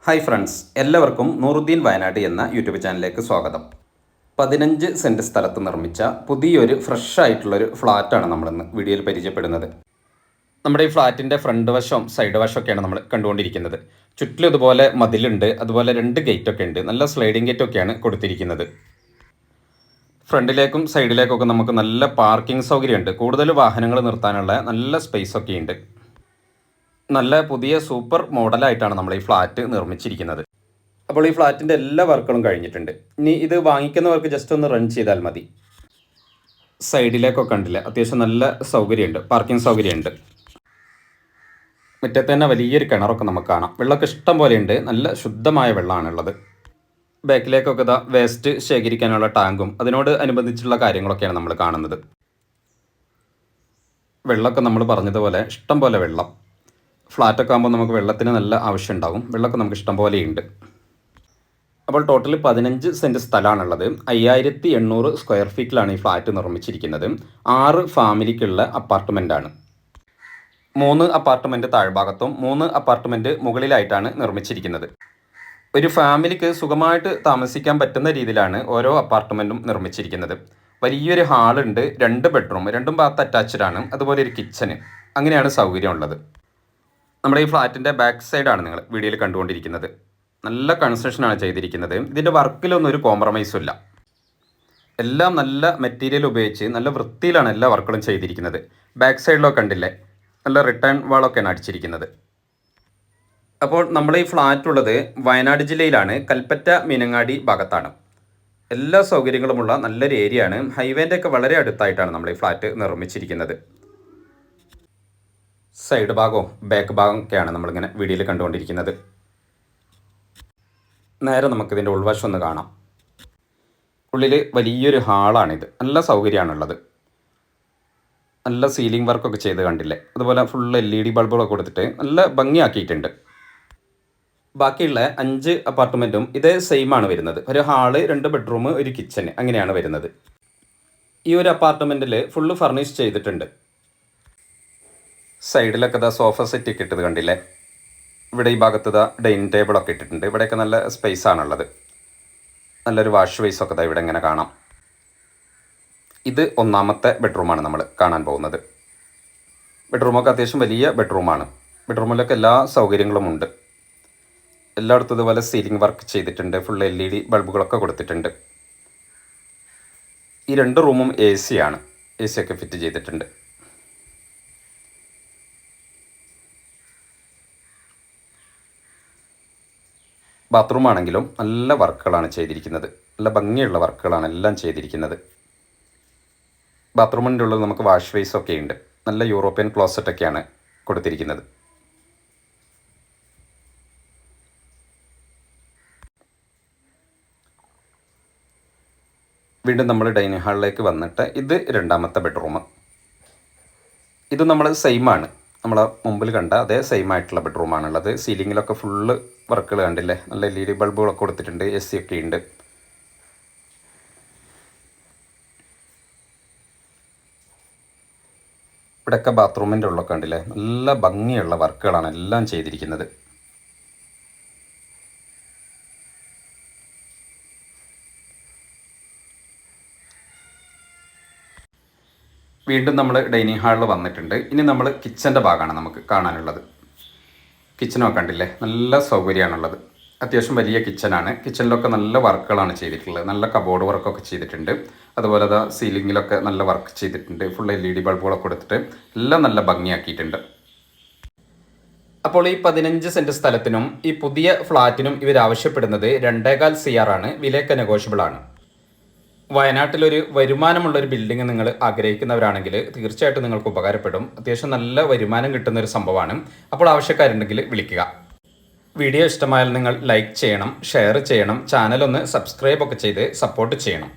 Hi friends, എല്ലാവർക്കും നൂറുദ്ദീൻ വയനാട് എന്ന YouTube ചാനലിലേക്ക് സ്വാഗതം. 15 സെൻറ്റ് സ്ഥലത്ത് നിർമ്മിച്ച പുതിയൊരു ഫ്രഷ് ആയിട്ടുള്ളൊരു ഫ്ലാറ്റാണ് നമ്മളിന്ന് വീഡിയോയിൽ പരിചയപ്പെടുന്നത്. നമ്മുടെ ഈ ഫ്ലാറ്റിൻ്റെ ഫ്രണ്ട് വശവും സൈഡ് വശമൊക്കെയാണ് നമ്മൾ കണ്ടുകൊണ്ടിരിക്കുന്നത്. ചുറ്റിലും ഇതുപോലെ മതിലുണ്ട്, അതുപോലെ 2 ഗേറ്റൊക്കെ ഉണ്ട്. നല്ല സ്ലൈഡിംഗ് ഗേറ്റൊക്കെയാണ് കൊടുത്തിരിക്കുന്നത്. ഫ്രണ്ടിലേക്കും സൈഡിലേക്കൊക്കെ നമുക്ക് നല്ല പാർക്കിംഗ് സൗകര്യമുണ്ട്. കൂടുതൽ വാഹനങ്ങൾ നിർത്താനുള്ള നല്ല സ്പേസ് ഒക്കെ ഉണ്ട്. നല്ല പുതിയ സൂപ്പർ മോഡലായിട്ടാണ് നമ്മൾ ഈ ഫ്ലാറ്റ് നിർമ്മിച്ചിരിക്കുന്നത്. അപ്പോൾ ഈ ഫ്ലാറ്റിൻ്റെ എല്ലാ വർക്കുകളും കഴിഞ്ഞിട്ടുണ്ട്. ഇനി ഇത് വാങ്ങിക്കുന്നവർക്ക് ജസ്റ്റ് ഒന്ന് റൺ ചെയ്താൽ മതി. സൈഡിലേക്കൊക്കെ കണ്ടില്ല, അത്യാവശ്യം നല്ല സൗകര്യമുണ്ട്, പാർക്കിംഗ് സൗകര്യമുണ്ട്. മുറ്റത്ത് തന്നെ വലിയൊരു കിണറൊക്കെ നമുക്ക് കാണാം. വെള്ളമൊക്കെ ഇഷ്ടം പോലെയുണ്ട്, നല്ല ശുദ്ധമായ വെള്ളമാണുള്ളത്. ബാക്കിലേക്കൊക്കെ ഇതാ വേസ്റ്റ് ശേഖരിക്കാനുള്ള ടാങ്കും അതിനോട് അനുബന്ധിച്ചുള്ള കാര്യങ്ങളൊക്കെയാണ് നമ്മൾ കാണുന്നത്. വെള്ളമൊക്കെ നമ്മൾ പറഞ്ഞതുപോലെ ഇഷ്ടം പോലെ വെള്ളം. ഫ്ലാറ്റൊക്കെ ആകുമ്പോൾ നമുക്ക് വെള്ളത്തിന് നല്ല ആവശ്യം ഉണ്ടാകും. വെള്ളമൊക്കെ നമുക്ക് ഇഷ്ടം പോലെയുണ്ട്. അപ്പോൾ ടോട്ടൽ 15 സെൻറ്റ് സ്ഥലമാണുള്ളത്. 5800 സ്ക്വയർ ഫീറ്റിലാണ് ഈ ഫ്ലാറ്റ് നിർമ്മിച്ചിരിക്കുന്നത്. 6 ഫാമിലിക്കുള്ള അപ്പാർട്ട്മെൻറ്റാണ്. 3 അപ്പാർട്ട്മെൻറ്റ് താഴ്ഭാഗത്തും 3 അപ്പാർട്ട്മെൻറ്റ് മുകളിലായിട്ടാണ് നിർമ്മിച്ചിരിക്കുന്നത്. ഒരു ഫാമിലിക്ക് സുഖമായിട്ട് താമസിക്കാൻ പറ്റുന്ന രീതിയിലാണ് ഓരോ അപ്പാർട്ട്മെൻറ്റും നിർമ്മിച്ചിരിക്കുന്നത്. വലിയൊരു ഹാളുണ്ട്, 2 ബെഡ്റൂം, 2 ബാത്ത് അറ്റാച്ച്ഡ് ആണ്, അതുപോലെ ഒരു കിച്ചന്, അങ്ങനെയാണ് സൗകര്യമുള്ളത്. നമ്മുടെ ഈ ഫ്ലാറ്റിൻ്റെ ബാക്ക് സൈഡാണ് നിങ്ങൾ വീഡിയോയിൽ കണ്ടുകൊണ്ടിരിക്കുന്നത്. നല്ല കൺസ്ട്രക്ഷനാണ് ചെയ്തിരിക്കുന്നത്. ഇതിൻ്റെ വർക്കിലൊന്നും ഒരു കോംപ്രമൈസും ഇല്ല. എല്ലാം നല്ല മെറ്റീരിയൽ ഉപയോഗിച്ച് നല്ല വൃത്തിയിലാണ് എല്ലാ വർക്കുകളും ചെയ്തിരിക്കുന്നത്. ബാക്ക് സൈഡിലൊക്കെ കണ്ടില്ലേ, നല്ല റിട്ടേൺ വാളൊക്കെയാണ് അടിച്ചിരിക്കുന്നത്. അപ്പോൾ നമ്മുടെ ഈ ഫ്ലാറ്റ് ഉള്ളത് വയനാട് ജില്ലയിലാണ്, കൽപ്പറ്റ മീനങ്ങാടി ഭാഗത്താണ്. എല്ലാ സൗകര്യങ്ങളുമുള്ള നല്ലൊരു ഏരിയ ആണ്. ഹൈവേൻ്റെ ഒക്കെ വളരെ അടുത്തായിട്ടാണ് നമ്മൾ ഈ ഫ്ലാറ്റ് നിർമ്മിച്ചിരിക്കുന്നത്. സൈഡ് ഭാഗവും ബാക്ക് ഭാഗവും ഒക്കെയാണ് നമ്മളിങ്ങനെ വീഡിയോയിൽ കണ്ടുകൊണ്ടിരിക്കുന്നത്. നേരെ നമുക്കിതിൻ്റെ ഉൾവശം ഒന്ന് കാണാം. ഉള്ളിൽ വലിയൊരു ഹാളാണിത്. നല്ല സൗകര്യമാണുള്ളത്. നല്ല സീലിംഗ് വർക്കൊക്കെ ചെയ്ത് കണ്ടില്ലേ, അതുപോലെ ഫുൾ LED ബൾബുകളൊക്കെ കൊടുത്തിട്ട് നല്ല ഭംഗിയാക്കിയിട്ടുണ്ട്. ബാക്കിയുള്ള 5 അപ്പാർട്ട്മെൻറ്റും ഇതേ സെയിമാണ് വരുന്നത്. ഒരു ഹാള്, 2 ബെഡ്റൂം, ഒരു കിച്ചന്, അങ്ങനെയാണ് വരുന്നത്. ഈ ഒരു അപ്പാർട്ട്മെൻറ്റിൽ ഫുള്ള് ഫർണിഷ് ചെയ്തിട്ടുണ്ട്. സൈഡിലൊക്കെ ഇതാ സോഫ സെറ്റ് ഒക്കെ ഇട്ടത് കണ്ടില്ലേ. ഇവിടെ ഈ ഭാഗത്ത് ഇതാ ഡൈനിങ് ടേബിളൊക്കെ ഇട്ടിട്ടുണ്ട്. ഇവിടെയൊക്കെ നല്ല സ്പേസ് ആണുള്ളത്. നല്ലൊരു വാഷ് ബേസൊക്കെ ഇതാ ഇവിടെ ഇങ്ങനെ കാണാം. ഇത് 1ാമത്തെ ബെഡ്റൂമാണ് നമ്മൾ കാണാൻ പോകുന്നത്. ബെഡ്റൂമൊക്കെ അത്യാവശ്യം വലിയ ബെഡ്റൂമാണ്. ബെഡ്റൂമിലൊക്കെ എല്ലാ സൗകര്യങ്ങളും ഉണ്ട്. എല്ലായിടത്തും ഇതുപോലെ സീലിംഗ് വർക്ക് ചെയ്തിട്ടുണ്ട്. ഫുൾ LED ബൾബുകളൊക്കെ കൊടുത്തിട്ടുണ്ട്. ഈ 2 റൂമും AC ആണ്. AC ഒക്കെ ഫിറ്റ് ചെയ്തിട്ടുണ്ട്. ബാത്റൂം ആണെങ്കിലും നല്ല വർക്കുകളാണ് ചെയ്തിരിക്കുന്നത്. നല്ല ഭംഗിയുള്ള വർക്കുകളാണ് എല്ലാം ചെയ്തിരിക്കുന്നത്. ബാത്റൂമിൻ്റെ ഉള്ളിൽ നമുക്ക് വാഷ് ബേസൊക്കെ ഉണ്ട്. നല്ല യൂറോപ്യൻ ക്ലോസറ്റൊക്കെയാണ് കൊടുത്തിരിക്കുന്നത്. വീണ്ടും നമ്മൾ ഡൈനിങ് ഹാളിലേക്ക് വന്നിട്ട് ഇത് 2ാമത്തെ ബെഡ്റൂം. ഇത് നമ്മൾ സെയിമാണ്, നമ്മൾ മുമ്പിൽ കണ്ട അതേ സെയിം ആയിട്ടുള്ള ബെഡ്റൂമാണുള്ളത്. സീലിങ്ങിലൊക്കെ ഫുള്ള് വർക്കുകൾ കണ്ടില്ലേ, നല്ല LED ബൾബുകളൊക്കെ കൊടുത്തിട്ടുണ്ട്. AC ഒക്കെ ഉണ്ട്. ഇവിടെയൊക്കെ ബാത്റൂമിൻ്റെ ഉള്ളൊക്കെ കണ്ടില്ലേ, നല്ല ഭംഗിയുള്ള വർക്കുകളാണ് എല്ലാം ചെയ്തിരിക്കുന്നത്. വീണ്ടും നമ്മൾ ഡൈനിങ് ഹാളിൽ വന്നിട്ടുണ്ട്. ഇനി നമ്മൾ കിച്ചൻ്റെ ഭാഗമാണ് നമുക്ക് കാണാനുള്ളത്. കിച്ചനൊക്കെ കണ്ടില്ലേ, നല്ല സൗകര്യമാണുള്ളത്. അത്യാവശ്യം വലിയ കിച്ചനാണ്. കിച്ചണിലൊക്കെ നല്ല വർക്കുകളാണ് ചെയ്തിട്ടുള്ളത്. നല്ല കബോർഡ് വർക്കൊക്കെ ചെയ്തിട്ടുണ്ട്. അതുപോലെ അത് സീലിങ്ങിലൊക്കെ നല്ല വർക്ക് ചെയ്തിട്ടുണ്ട്. ഫുൾ LED ബൾബുകളൊക്കെ കൊടുത്തിട്ട് എല്ലാം നല്ല ഭംഗിയാക്കിയിട്ടുണ്ട്. അപ്പോൾ ഈ 15 സെൻറ്റ് സ്ഥലത്തിനും ഈ പുതിയ ഫ്ലാറ്റിനും ഇവർ ആവശ്യപ്പെടുന്നത് 2.25 CR ആണ്. വിലയൊക്കെ നെഗോഷ്യബിൾ ആണ്. വയനാട്ടിലൊരു വരുമാനമുള്ളൊരു ബിൽഡിംഗ് നിങ്ങൾ ആഗ്രഹിക്കുന്നവരാണെങ്കിൽ തീർച്ചയായിട്ടും നിങ്ങൾക്ക് ഉപകാരപ്പെടും. അത്യാവശ്യം നല്ല വരുമാനം കിട്ടുന്ന ഒരു സംഭവമാണ്. അപ്പോൾ ആവശ്യക്കാരുണ്ടെങ്കിൽ വിളിക്കുക. വീഡിയോ ഇഷ്ടമായാൽ നിങ്ങൾ ലൈക്ക് ചെയ്യണം, ഷെയർ ചെയ്യണം, ചാനലൊന്ന് സബ്സ്ക്രൈബ് ഒക്കെ ചെയ്ത് സപ്പോർട്ട് ചെയ്യണം.